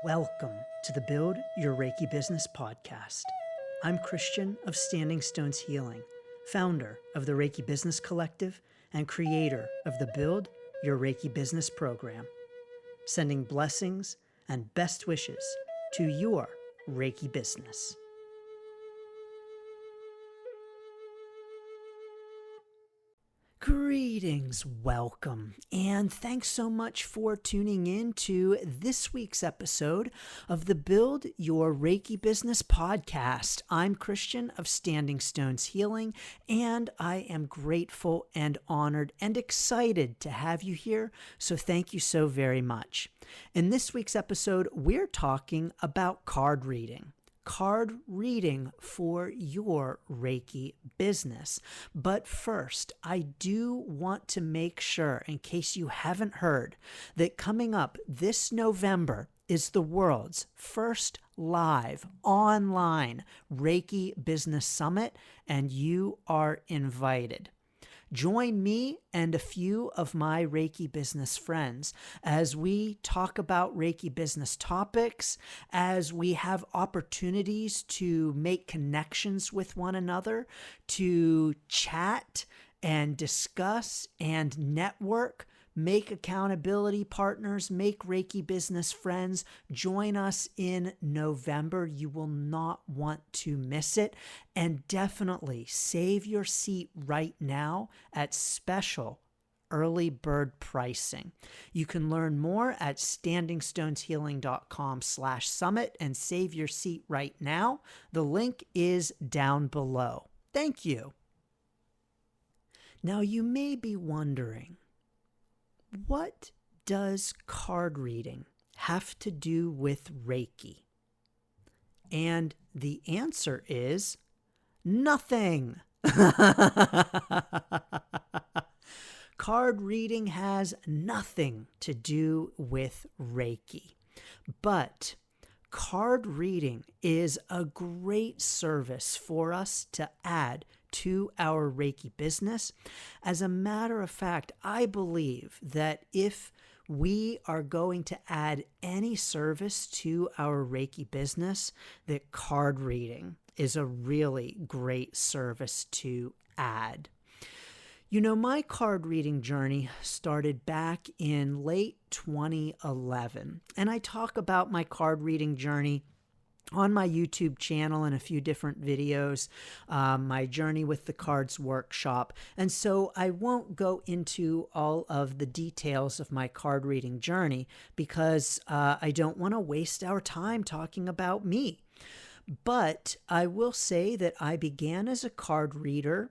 Welcome to the Build Your Reiki Business podcast. I'm Christian of Standing Stones Healing, founder of the Reiki Business Collective and creator of the Build Your Reiki Business program, sending blessings and best wishes to your Reiki business. Greetings, welcome, and thanks so much for tuning in to this week's episode of the Build Your Reiki Business podcast. I'm Christian of Standing Stones Healing, and I am grateful and honored and excited to have you here, so thank you so very much. In this week's episode, we're talking about card reading. Card reading for your Reiki business. But first, I do want to make sure, in case you haven't heard, that coming up this November is the world's first live online Reiki Business Summit, and you are invited. Join me and a few of my Reiki business friends as we talk about Reiki business topics, as we have opportunities to make connections with one another, to chat and discuss and network, make accountability partners, make Reiki business friends. Join us in November. You will not want to miss it. And definitely save your seat right now at special early bird pricing. You can learn more at standingstoneshealing.com/summit and save your seat right now. The link is down below. Thank you. Now you may be wondering, what does card reading have to do with Reiki? And the answer is nothing. Card reading has nothing to do with Reiki. But card reading is a great service for us to add to our Reiki business. As a matter of fact, I believe that if we are going to add any service to our Reiki business, that card reading is a really great service to add. You know, my card reading journey started back in late 2011, and I talk about my card reading journey on my YouTube channel and a few different videos, my journey with the cards workshop. And so I won't go into all of the details of my card reading journey because I don't want to waste our time talking about me. But I will say that I began as a card reader,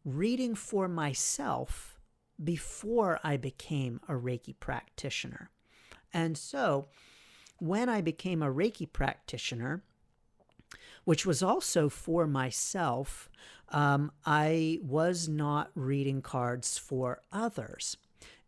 reading for myself before I became a Reiki practitioner. And so when I became a Reiki practitioner, which was also for myself, I was not reading cards for others.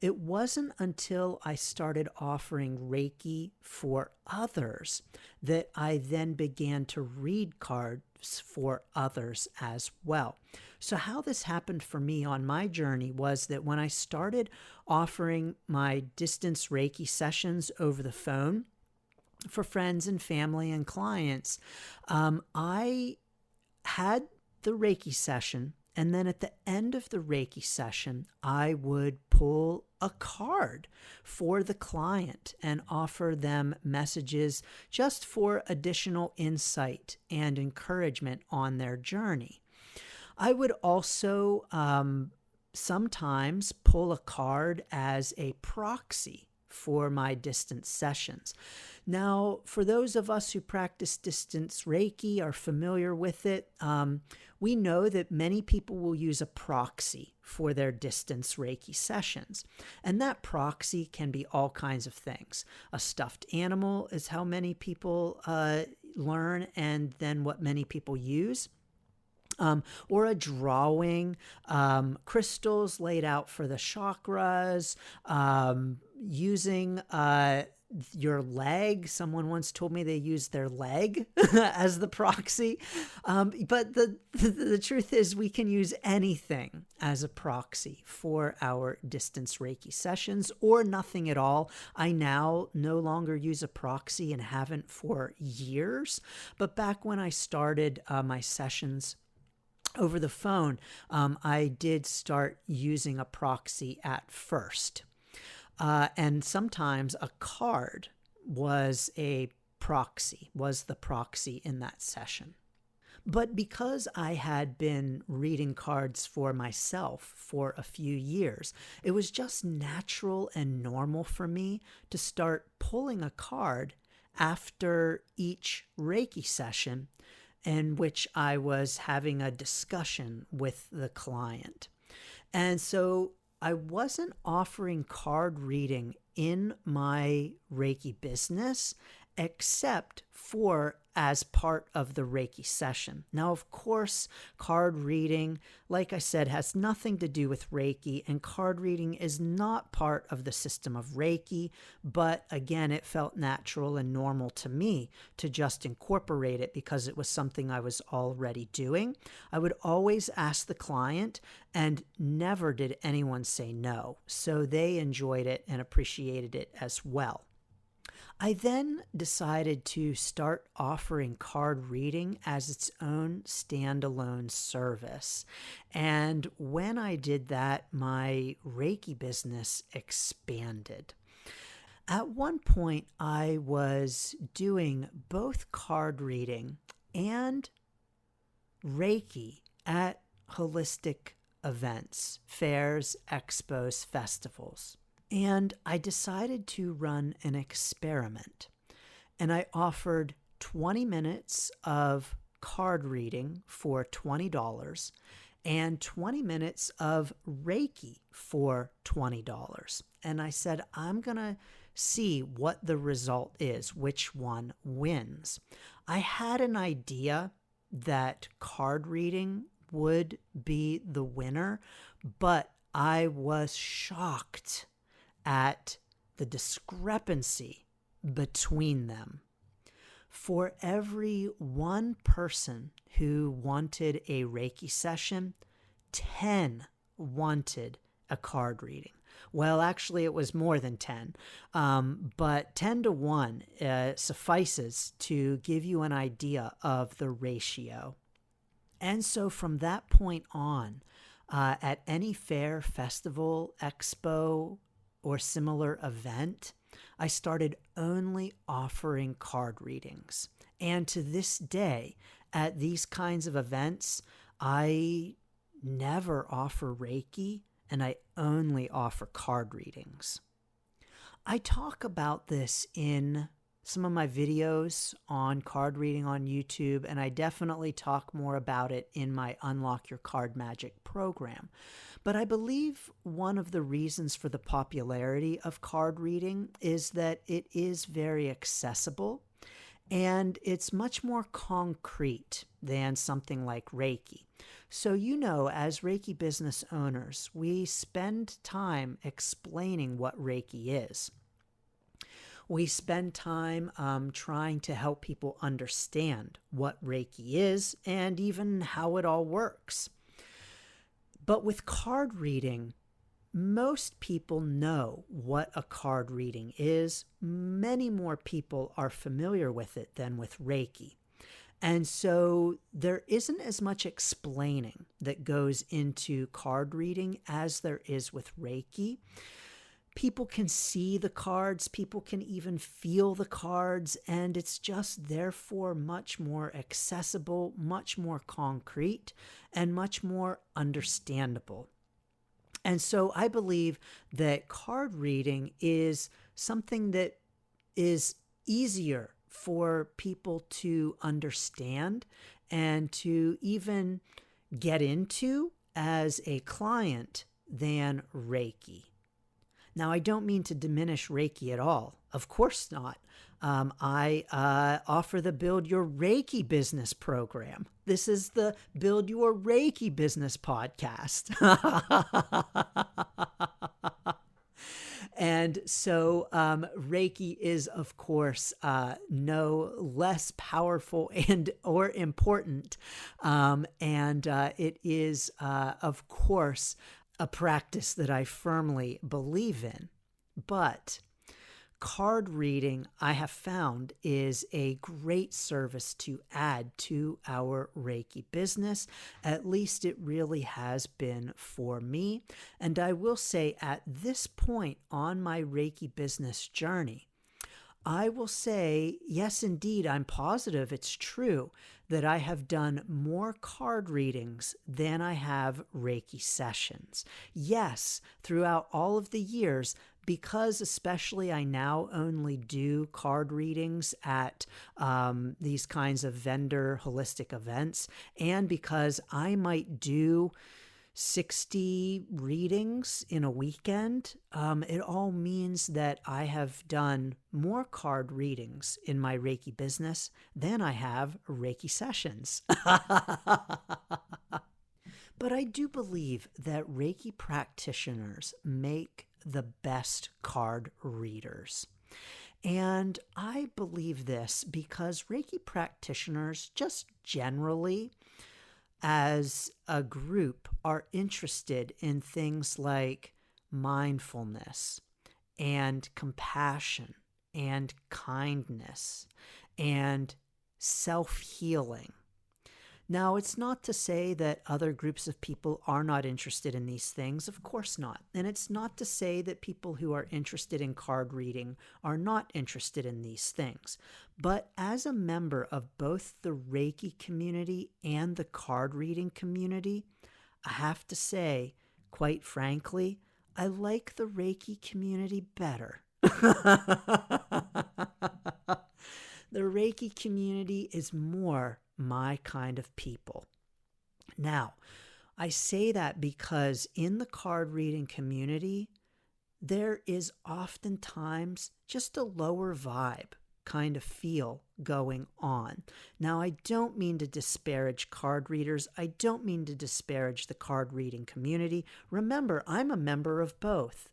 It wasn't until I started offering Reiki for others that I then began to read cards for others as well. So how this happened for me on my journey was that when I started offering my distance Reiki sessions over the phone for friends and family and clients, I had the Reiki session, and then at the end of the Reiki session, I would pull a card for the client and offer them messages just for additional insight and encouragement on their journey. I would also sometimes pull a card as a proxy for my distance sessions. Now, for those of us who practice distance Reiki, are familiar with it, we know that many people will use a proxy for their distance Reiki sessions. And that proxy can be all kinds of things. A stuffed animal is how many people learn and then what many people use. Or a drawing, crystals laid out for the chakras, using your leg. Someone once told me they used their leg as the proxy. But the truth is we can use anything as a proxy for our distance Reiki sessions, or nothing at all. I now no longer use a proxy and haven't for years. But back when I started my sessions over the phone, I did start using a proxy at first. And sometimes a card was the proxy in that session. But because I had been reading cards for myself for a few years, it was just natural and normal for me to start pulling a card after each Reiki session in which I was having a discussion with the client. And so I wasn't offering card reading in my Reiki business except for as part of the Reiki session. Now, of course, card reading, like I said, has nothing to do with Reiki, and card reading is not part of the system of Reiki, but again, it felt natural and normal to me to just incorporate it because it was something I was already doing. I would always ask the client, and never did anyone say no, so they enjoyed it and appreciated it as well. I then decided to start offering card reading as its own standalone service. And when I did that, my Reiki business expanded. At one point, I was doing both card reading and Reiki at holistic events, fairs, expos, festivals. And I decided to run an experiment. And I offered 20 minutes of card reading for $20 and 20 minutes of Reiki for $20. And I said, I'm going to see what the result is, which one wins. I had an idea that card reading would be the winner, but I was shocked at the discrepancy between them. For every one person who wanted a Reiki session, 10 wanted a card reading. Well, actually, it was more than 10, but 10 to 1 suffices to give you an idea of the ratio. And so from that point on, at any fair, festival, expo, or similar event, I started only offering card readings. And to this day, at these kinds of events, I never offer Reiki and I only offer card readings. I talk about this in some of my videos on card reading on YouTube, and I definitely talk more about it in my Unlock Your Card Magic program. But I believe one of the reasons for the popularity of card reading is that it is very accessible and it's much more concrete than something like Reiki. So, as Reiki business owners, we spend time explaining what Reiki is. We spend time trying to help people understand what Reiki is and even how it all works. But with card reading, most people know what a card reading is. Many more people are familiar with it than with Reiki. And so there isn't as much explaining that goes into card reading as there is with Reiki. People can see the cards, people can even feel the cards, and it's just therefore much more accessible, much more concrete, and much more understandable. And so I believe that card reading is something that is easier for people to understand and to even get into as a client than Reiki. Now, I don't mean to diminish Reiki at all. Of course not. I offer the Build Your Reiki Business program. This is the Build Your Reiki Business podcast. And so Reiki is, of course, no less powerful and or important. And it is, of course, a practice that I firmly believe in. But card reading, I have found, is a great service to add to our Reiki business. At least it really has been for me. And I will say, at this point on my Reiki business journey, I will say, yes, indeed, I'm positive it's true that I have done more card readings than I have Reiki sessions. Yes, throughout all of the years, because especially I now only do card readings at these kinds of vendor holistic events, and because I might do 60 readings in a weekend, it all means that I have done more card readings in my Reiki business than I have Reiki sessions. But I do believe that Reiki practitioners make the best card readers. And I believe this because Reiki practitioners just generally, as a group, are interested in things like mindfulness and compassion and kindness and self-healing. Now, it's not to say that other groups of people are not interested in these things. Of course not. And it's not to say that people who are interested in card reading are not interested in these things. But as a member of both the Reiki community and the card reading community, I have to say, quite frankly, I like the Reiki community better. The Reiki community is more my kind of people. Now, I say that because in the card reading community, there is oftentimes just a lower vibe kind of feel going on. Now, I don't mean to disparage card readers. I don't mean to disparage the card reading community. Remember, I'm a member of both.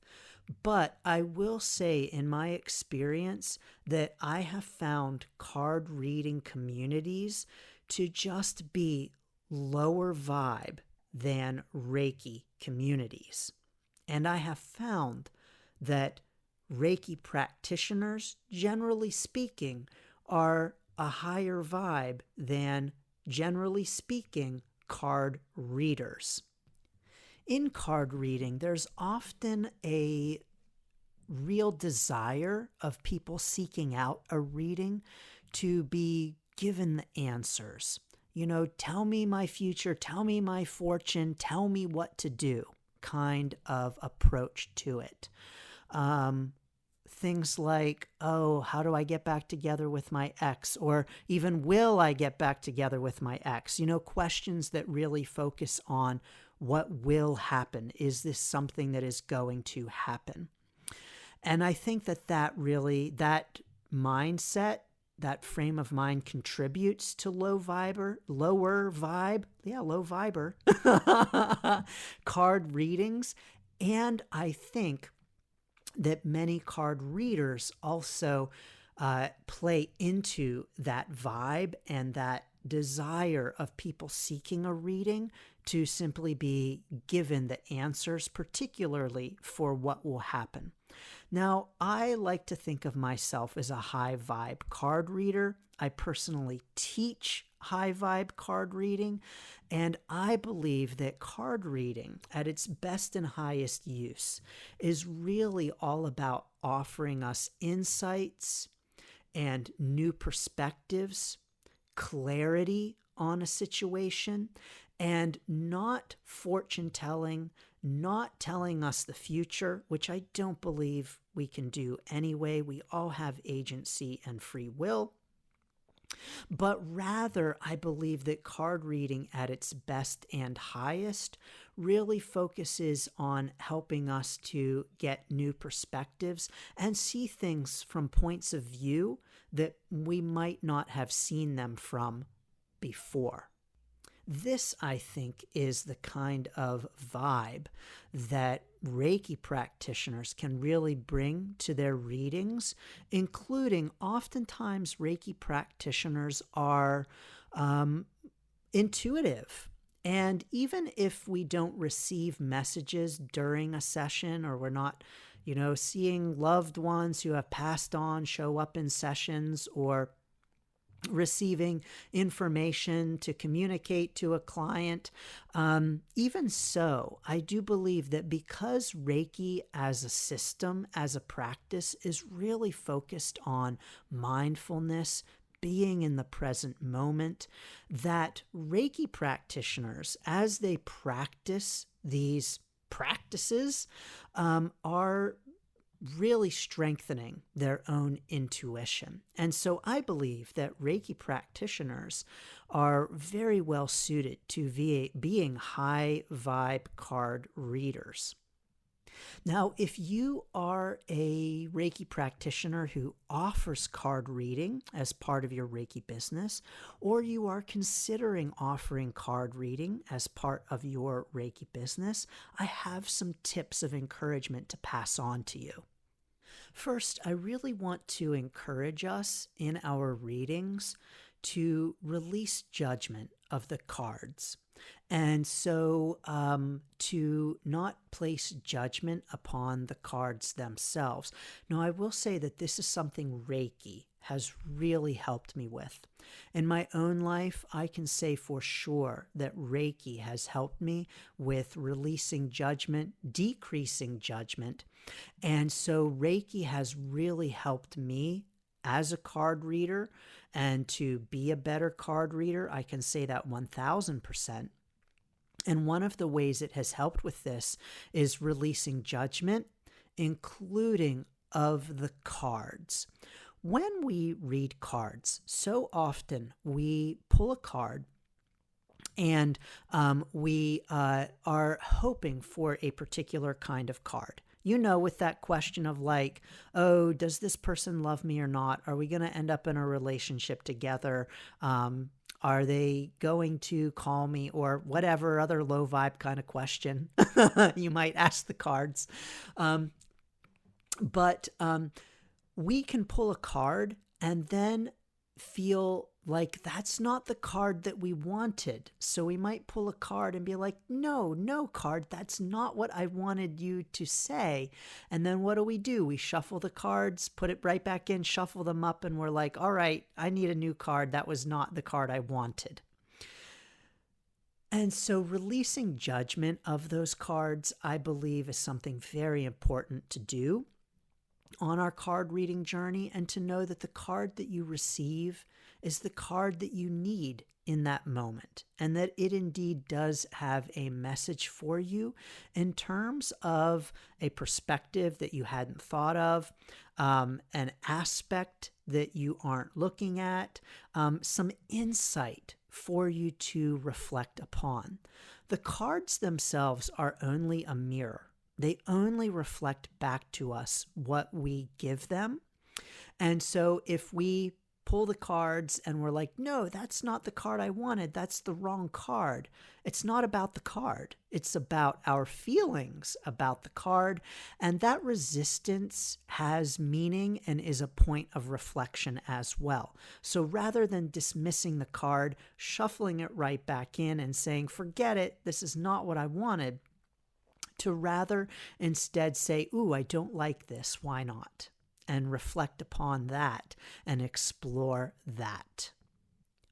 But I will say in my experience that I have found card reading communities to just be lower vibe than Reiki communities. And I have found that Reiki practitioners, generally speaking, are a higher vibe than, generally speaking, card readers. In card reading, there's often a real desire of people seeking out a reading to be given the answers. You know, tell me my future, tell me my fortune, tell me what to do kind of approach to it. Things like, oh, how do I get back together with my ex? Or even, will I get back together with my ex? You know, questions that really focus on what will happen. Is this something that is going to happen? And I think that that mindset, that frame of mind contributes to low viber card readings. And I think that many card readers also play into that vibe and that desire of people seeking a reading to simply be given the answers, particularly for what will happen. Now, I like to think of myself as a high vibe card reader. I personally teach high vibe card reading, and I believe that card reading at its best and highest use is really all about offering us insights and new perspectives, clarity on a situation, and not fortune telling, not telling us the future, which I don't believe we can do anyway. We all have agency and free will. But rather, I believe that card reading at its best and highest really focuses on helping us to get new perspectives and see things from points of view that we might not have seen them from before. This, I think, is the kind of vibe that Reiki practitioners can really bring to their readings, including oftentimes Reiki practitioners are intuitive. And even if we don't receive messages during a session, or we're not, seeing loved ones who have passed on show up in sessions, or receiving information to communicate to a client. Even so, I do believe that because Reiki as a system, as a practice, is really focused on mindfulness, being in the present moment, that Reiki practitioners, as they practice these practices, are really strengthening their own intuition. And so I believe that Reiki practitioners are very well suited to being high vibe card readers. Now, if you are a Reiki practitioner who offers card reading as part of your Reiki business, or you are considering offering card reading as part of your Reiki business, I have some tips of encouragement to pass on to you. First, I really want to encourage us in our readings to release judgment of the cards. And so to not place judgment upon the cards themselves. Now, I will say that this is something Reiki has really helped me with. In my own life, I can say for sure that Reiki has helped me with releasing judgment, decreasing judgment. And so Reiki has really helped me as a card reader, and to be a better card reader. I can say that 1000%. And one of the ways it has helped with this is releasing judgment, including of the cards. When we read cards, so often we pull a card and we are hoping for a particular kind of card. With that question of like, oh, does this person love me or not? Are we going to end up in a relationship together? Are they going to call me, or whatever other low vibe kind of question you might ask the cards. But we can pull a card and then feel like that's not the card that we wanted. So we might pull a card and be like, no card, that's not what I wanted you to say. And then what do? We shuffle the cards, put it right back in, shuffle them up, and we're like, all right, I need a new card. That was not the card I wanted. And so releasing judgment of those cards, I believe, is something very important to do on our card reading journey, and to know that the card that you receive is the card that you need in that moment, and that it indeed does have a message for you in terms of a perspective that you hadn't thought of, an aspect that you aren't looking at, some insight for you to reflect upon. The cards themselves are only a mirror. They only reflect back to us what we give them. And so if we pull the cards and we're like, no, that's not the card I wanted, that's the wrong card, it's not about the card. It's about our feelings about the card. And that resistance has meaning and is a point of reflection as well. So rather than dismissing the card, shuffling it right back in and saying, forget it, this is not what I wanted, to rather instead say, ooh, I don't like this, why not? And reflect upon that and explore that.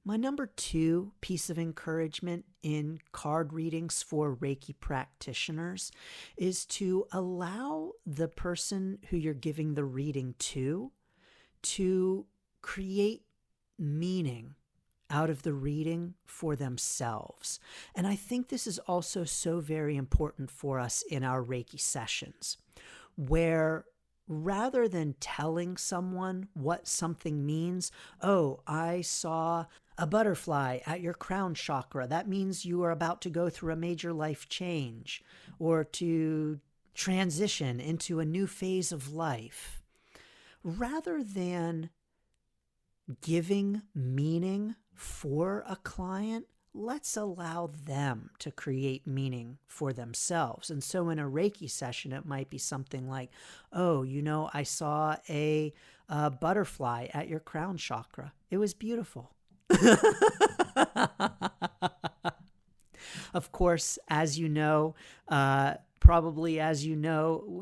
My number 2 piece of encouragement in card readings for Reiki practitioners is to allow the person who you're giving the reading to create meaning out of the reading for themselves. And I think this is also so very important for us in our Reiki sessions, where rather than telling someone what something means, oh, I saw a butterfly at your crown chakra, that means you are about to go through a major life change or to transition into a new phase of life. Rather than giving meaning for a client, let's allow them to create meaning for themselves. And so in a Reiki session, it might be something like, oh, I saw a butterfly at your crown chakra. It was beautiful. Of course, as you know,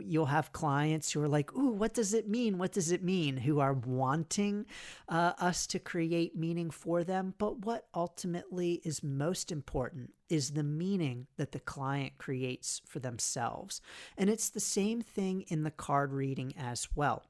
you'll have clients who are like, ooh, what does it mean? What does it mean? Who are wanting us to create meaning for them. But what ultimately is most important is the meaning that the client creates for themselves. And it's the same thing in the card reading as well.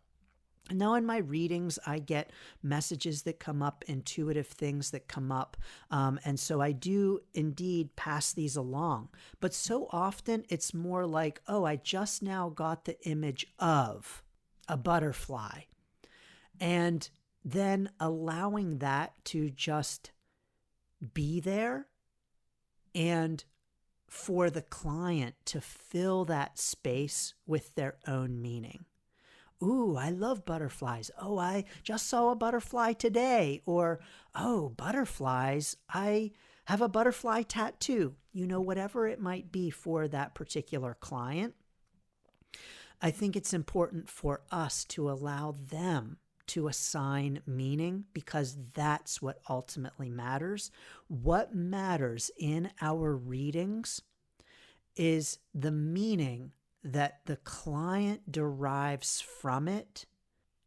Now, in my readings, I get messages that come up, intuitive things that come up. And so I do indeed pass these along. But so often it's more like, oh, I just now got the image of a butterfly. And then allowing that to just be there and for the client to fill that space with their own meaning. Ooh, I love butterflies. Oh, I just saw a butterfly today. Or, oh, butterflies, I have a butterfly tattoo. Whatever it might be for that particular client. I think it's important for us to allow them to assign meaning because that's what ultimately matters. What matters in our readings is the meaning that the client derives from it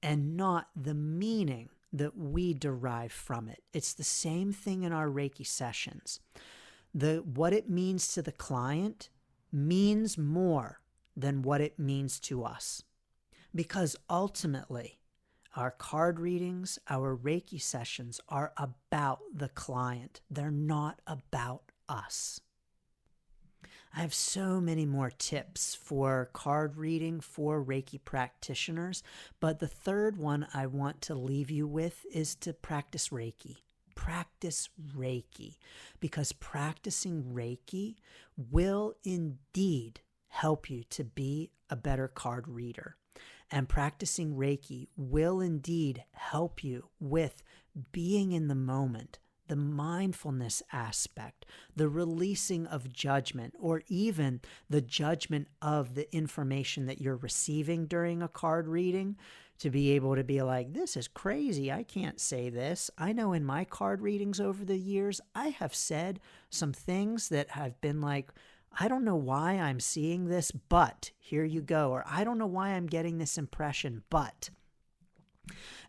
and not the meaning that we derive from it. It's the same thing in our Reiki sessions. What it means to the client means more than what it means to us. Because ultimately, our card readings, our Reiki sessions are about the client. They're not about us. I have so many more tips for card reading for Reiki practitioners, but the third one I want to leave you with is to practice Reiki. Practice Reiki, because practicing Reiki will indeed help you to be a better card reader. And practicing Reiki will indeed help you with being in the moment, the mindfulness aspect, the releasing of judgment, or even the judgment of the information that you're receiving during a card reading, to be able to be like, this is crazy. I can't say this. I know in my card readings over the years, I have said some things that have been like, I don't know why I'm seeing this, but here you go. Or I don't know why I'm getting this impression, but.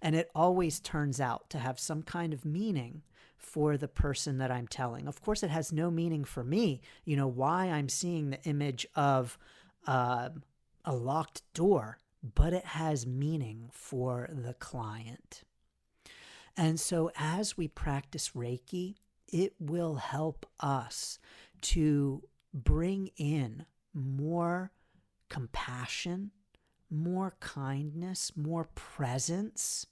And it always turns out to have some kind of meaning for the person that I'm telling. Of course, it has no meaning for me, why I'm seeing the image of a locked door, but it has meaning for the client. And so as we practice Reiki, it will help us to bring in more compassion, more kindness, more presence,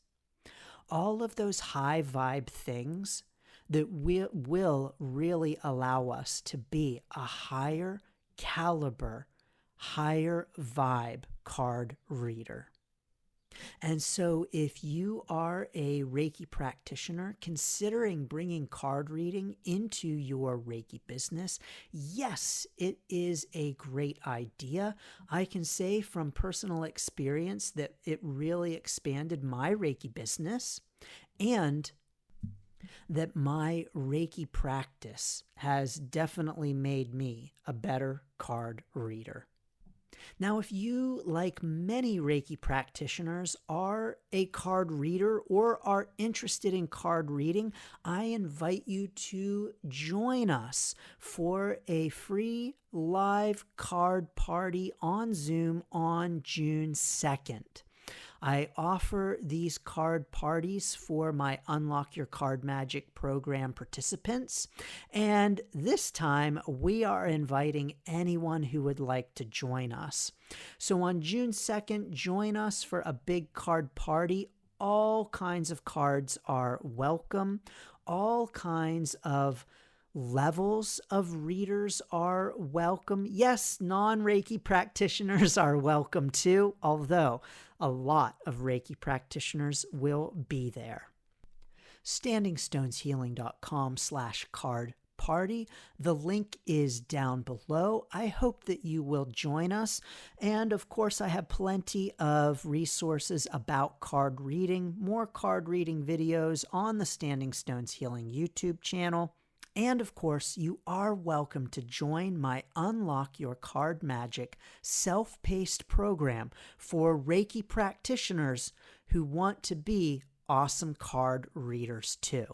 all of those high vibe things that will really allow us to be a higher caliber, higher vibe card reader. And so if you are a Reiki practitioner considering bringing card reading into your Reiki business, yes, it is a great idea. I can say from personal experience that it really expanded my Reiki business, and that my Reiki practice has definitely made me a better card reader. Now, if you, like many Reiki practitioners, are a card reader or are interested in card reading, I invite you to join us for a free live card party on Zoom on June 2nd. I offer these card parties for my Unlock Your Card Magic program participants, and this time we are inviting anyone who would like to join us. So on June 2nd, join us for a big card party. All kinds of cards are welcome. All kinds of levels of readers are welcome. Yes, non-Reiki practitioners are welcome too, although a lot of Reiki practitioners will be there. StandingStonesHealing.com/card party. The link is down below. I hope that you will join us. And of course, I have plenty of resources about card reading, more card reading videos on the Standing Stones Healing YouTube channel. And of course, you are welcome to join my Unlock Your Card Magic self-paced program for Reiki practitioners who want to be awesome card readers too.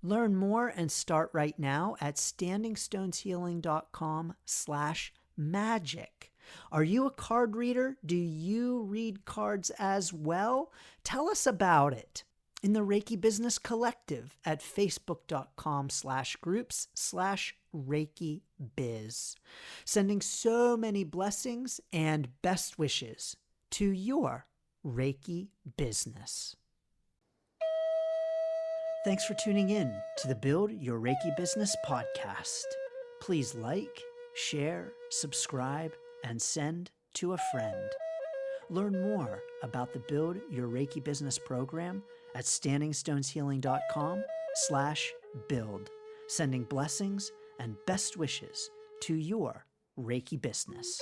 Learn more and start right now at standingstoneshealing.com/magic. Are you a card reader? Do you read cards as well? Tell us about it in the Reiki Business Collective at facebook.com/groups/Reiki Biz. Sending so many blessings and best wishes to your Reiki business. Thanks for tuning in to the Build Your Reiki Business podcast. Please like, share, subscribe, and send to a friend. Learn more about the Build Your Reiki Business program at standingstoneshealing.com/build, sending blessings and best wishes to your Reiki business.